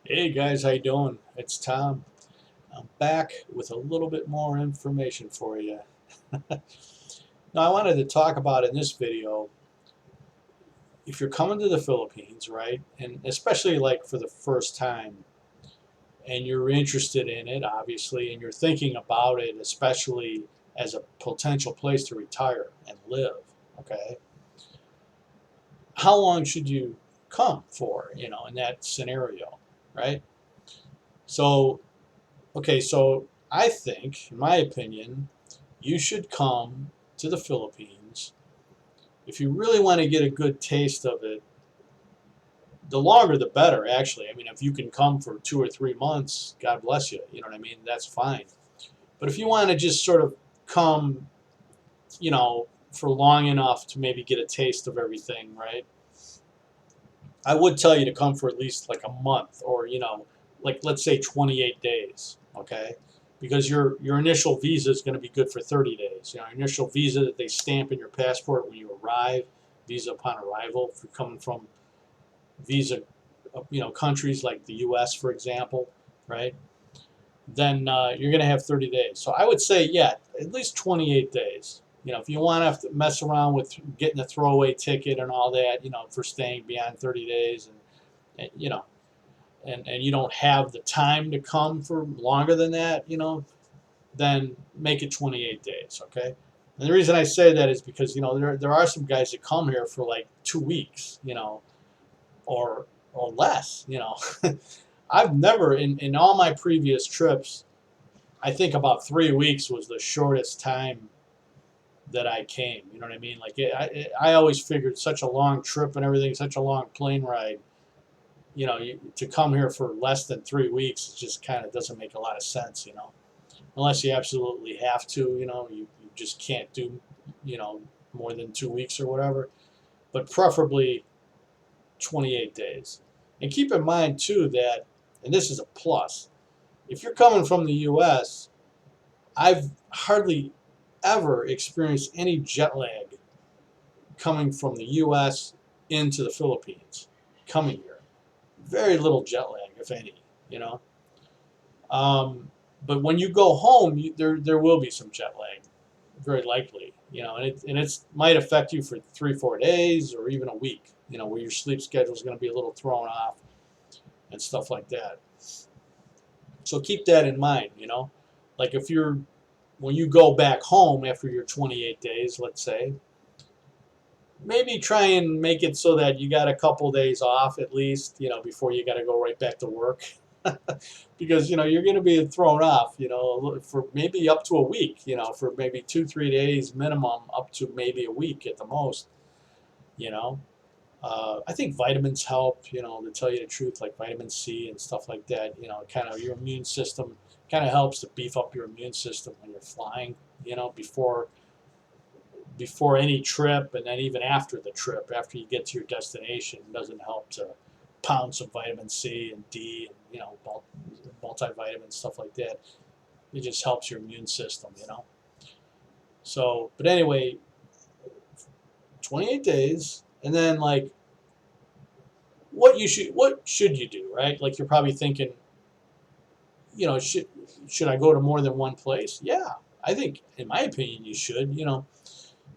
Hey guys, how you doing? It's Tom. I'm back with a little bit more information for you. Now, I wanted to talk about in this video, if you're coming to the Philippines, right, and especially like for the first time, and you're interested in it, obviously, and you're thinking about it, especially as a potential place to retire and live, okay, how long should you come for, in that scenario, right? So, okay, so I think, in my opinion, you should come to the Philippines. If you really want to get a good taste of it, the longer the better, actually. I mean, if you can come for 2 or 3 months, God bless you. You know what I mean? That's fine. But if you want to just sort of come, for long enough to maybe get a taste of everything, right? I would tell you to come for at least like a month or, like let's say 28 days, okay? Because your initial visa is going to be good for 30 days. Your initial visa that they stamp in your passport when you arrive, visa upon arrival, if you're coming from visa, countries like the U.S., for example, right? Then you're going to have 30 days. So I would say, yeah, at least 28 days. If you want to mess around with getting a throwaway ticket and all that, for staying beyond 30 days, and you don't have the time to come for longer than that, then make it 28 days, okay? And the reason I say that is because, there are some guys that come here for like 2 weeks, or less. I've never, in all my previous trips, I think about 3 weeks was the shortest time that I came. You know what I mean? Like I always figured such a long trip and everything, such a long plane ride. To come here for less than 3 weeks, it just kind of doesn't make a lot of sense. Unless you absolutely have to. You just can't do, more than 2 weeks or whatever. But preferably 28 days. And keep in mind too that, and this is a plus, if you're coming from the U.S., I've hardly ever experienced any jet lag coming from the U.S. into the Philippines, coming here. Very little jet lag, if any, you know. Um, but when you go home, there will be some jet lag, very likely, and it's might affect you for 3 4 days or even a week, where your sleep schedule is going to be a little thrown off and stuff like that. So keep that in mind, like if you're when you go back home after your 28 days, let's say, maybe try and make it so that you got a couple days off at least, before you got to go right back to work. Because you're going to be thrown off, for maybe up to a week, for maybe 2 3 days minimum, up to maybe a week at the most. You know, I think vitamins help. To tell you the truth, like vitamin C and stuff like that. Kind of your immune system kind of helps to beef up your immune system when you're flying. Before any trip, and then even after the trip, after you get to your destination, it doesn't help to pound some vitamin C and D and multivitamins, stuff like that. It just helps your immune system. So, but anyway, 28 days, and then like what should you do, right? Like you're probably thinking, should I go to more than one place? Yeah, I think, in my opinion, you should.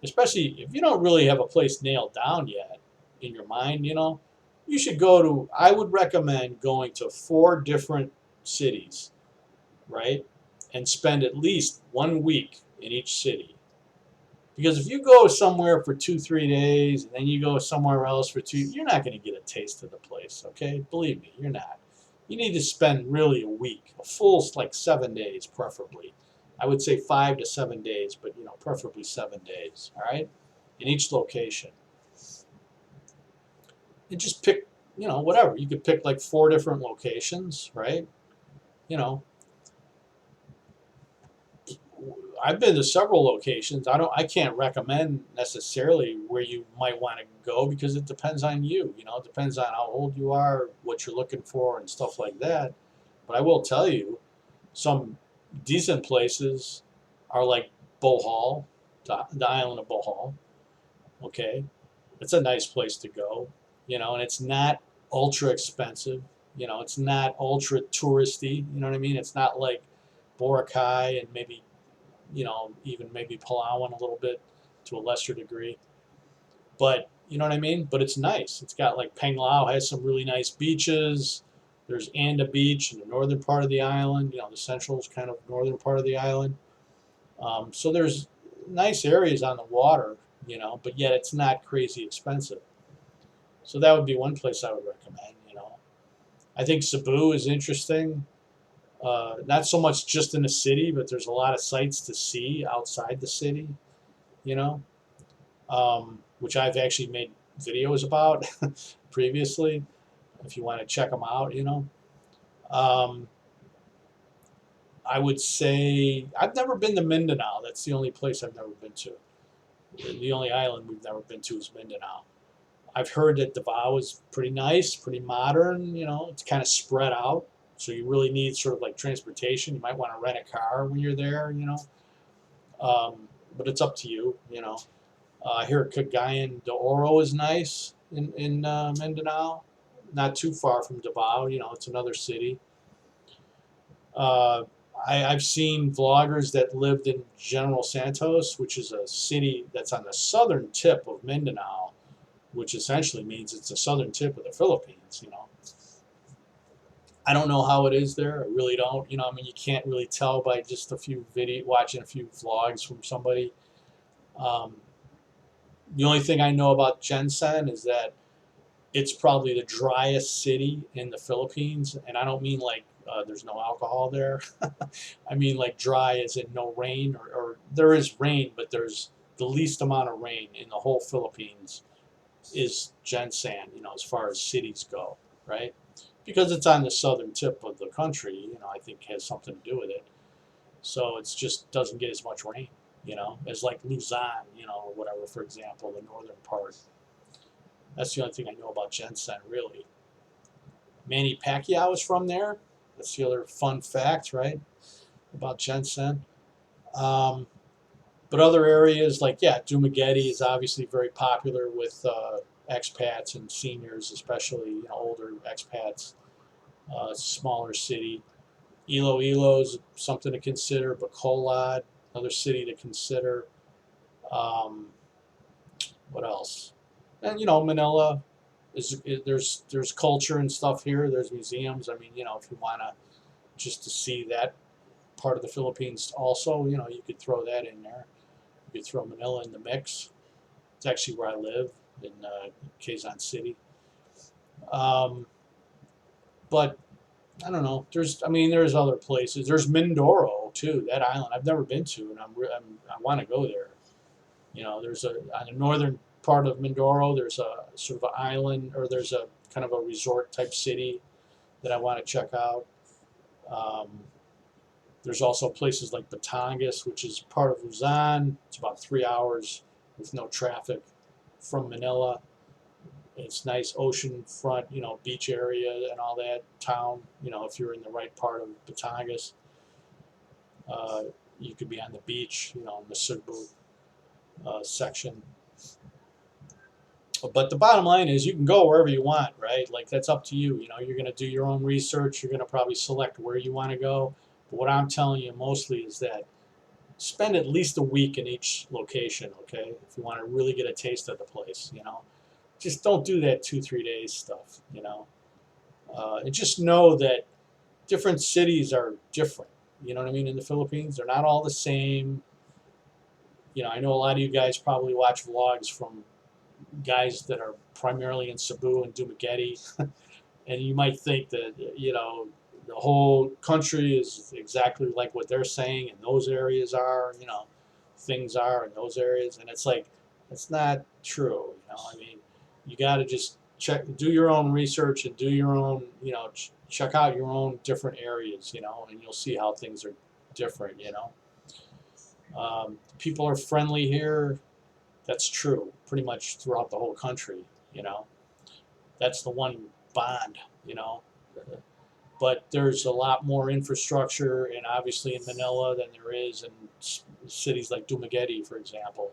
Especially if you don't really have a place nailed down yet in your mind, you should go to, I would recommend going to 4 different cities, right? And spend at least 1 week in each city. Because if you go somewhere for 2 3 days and then you go somewhere else for two, you're not going to get a taste of the place, okay? Believe me, you're not. You need to spend really a week, a full like 7 days, preferably. I would say 5 to 7 days, but preferably 7 days. All right, in each location, and just pick, whatever. You could pick like 4 different locations, right? You know, I've been to several locations. I can't recommend necessarily where you might want to go because it depends on you. It depends on how old you are, what you're looking for, and stuff like that. But I will tell you, some decent places are like Bohol, the island of Bohol. Okay, it's a nice place to go, and it's not ultra expensive. You know, it's not ultra touristy. You know what I mean? It's not like Boracay and maybe, you know, even maybe Palawan a little bit to a lesser degree. But you know what I mean? But it's nice. It's got like Panglao has some really nice beaches. There's Anda Beach in the northern part of the island. You know, the central is kind of northern part of the island. So there's nice areas on the water, you know, but yet it's not crazy expensive. So that would be one place I would recommend. You know, I think Cebu is interesting. Not so much just in the city, but there's a lot of sights to see outside the city. You know, which I've actually made videos about previously. If you want to check them out, you know. Um, I would say I've never been to Mindanao. That's the only place I've never been to. The only island we've never been to is Mindanao. I've heard that Davao is pretty nice, pretty modern. You know, it's kind of spread out, so you really need sort of like transportation. You might want to rent a car when you're there. You know, but it's up to you. You know, I hear Cagayan de Oro is nice in Mindanao, not too far from Davao. You know, it's another city. Uh, I've seen vloggers that lived in General Santos, which is a city that's on the southern tip of Mindanao, which essentially means it's the southern tip of the Philippines. You know, I don't know how it is there. I really don't. You know, I mean, you can't really tell by just a few video, watching a few vlogs from somebody. Um, the only thing I know about Jensen is that it's probably the driest city in the Philippines, and I don't mean like there's no alcohol there. I mean like dry as in no rain, or there is rain, but there's the least amount of rain in the whole Philippines is Gensan, you know, as far as cities go, right? Because it's on the southern tip of the country, you know, I think has something to do with it. So it's just doesn't get as much rain, you know, as like Luzon, you know, or whatever, for example, the northern part. That's the only thing I know about Gensan, really. Manny Pacquiao is from there. That's the other fun fact, right, about Gensan. Um, but other areas like, yeah, Dumaguete is obviously very popular with expats and seniors, especially, you know, older expats. Smaller city. Iloilo is something to consider. Bacolod, another city to consider. Um, what else? And you know, Manila there's culture and stuff here. There's museums. I mean, you know, if you want to just to see that part of the Philippines, also, you know, you could throw that in there. You could throw Manila in the mix. It's actually where I live in Quezon City. Um, but I don't know. I mean, there's other places. There's Mindoro too. That island I've never been to, and I want to go there. You know, there's on the northern part of Mindoro. There's a sort of an island, or there's a kind of a resort type city that I want to check out. Um, there's also places like Batangas, which is part of Luzon. It's about 3 hours with no traffic from Manila. It's nice ocean front, you know, beach area and all that town. You know, if you're in the right part of Batangas, uh, you could be on the beach, you know, in the Cebu section. But the bottom line is you can go wherever you want, right? Like that's up to you. You know, you're going to do your own research. You're going to probably select where you want to go. But what I'm telling you mostly is that spend at least a week in each location, okay? If you want to really get a taste of the place, you know. Just don't do that 2, 3 days stuff, you know. And just know that different cities are different. You know what I mean? In the Philippines, they're not all the same. You know, I know a lot of you guys probably watch vlogs from guys that are primarily in Cebu and Dumaguete, and you might think that, you know, the whole country is exactly like what they're saying, and those areas are, you know, things are in those areas, and it's like it's not true. You know, I mean, you got to just do your own research, and do your own, you know, check out your own different areas, you know, and you'll see how things are different. You know, people are friendly here. That's true, pretty much throughout the whole country. You know, that's the one bond. You know, but there's a lot more infrastructure, and obviously in Manila than there is in cities like Dumaguete, for example.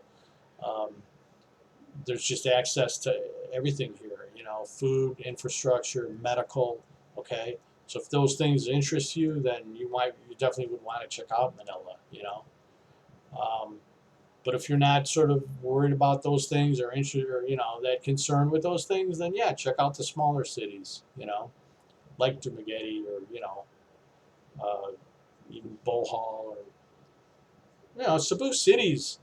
Um, there's just access to everything here. You know, food, infrastructure, medical, Okay, so if those things interest you, then you definitely would want to check out Manila. Um, but if you're not sort of worried about those things or interested or that concerned with those things, then yeah, check out the smaller cities. Like Dumaguete or uh, even Bohol or Cebu City's.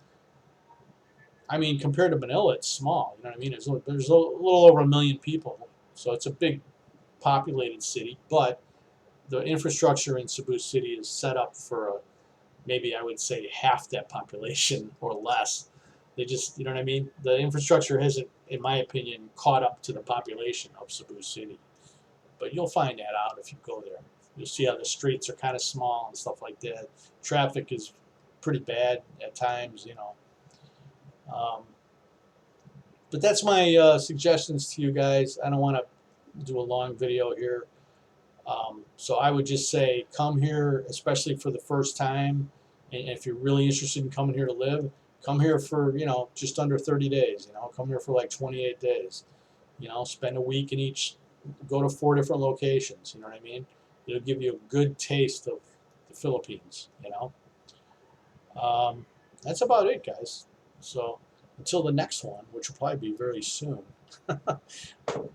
I mean, compared to Manila, it's small. You know what I mean? There's a little over 1 million people, so it's a big populated city. But the infrastructure in Cebu City is set up for maybe I would say half that population or less. They just, you know what I mean? The infrastructure hasn't, in my opinion, caught up to the population of Cebu City. But you'll find that out if you go there. You'll see how the streets are kind of small and stuff like that. Traffic is pretty bad at times. Um, but that's my suggestions to you guys. I don't want to do a long video here. So I would just say come here, especially for the first time. And if you're really interested in coming here to live, come here for, just under 30 days. Come here for like 28 days. Spend a week in each, go to 4 different locations. You know what I mean? It'll give you a good taste of the Philippines. Um, that's about it, guys. So until the next one, which will probably be very soon,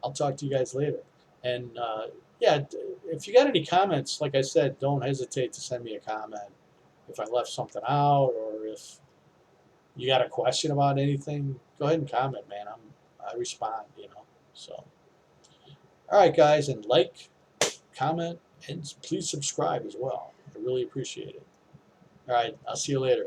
I'll talk to you guys later. And yeah, if you got any comments, like I said, don't hesitate to send me a comment. If I left something out or if you got a question about anything, go ahead and comment, man. I respond. So, all right, guys, and like, comment, and please subscribe as well. I really appreciate it. All right, I'll see you later.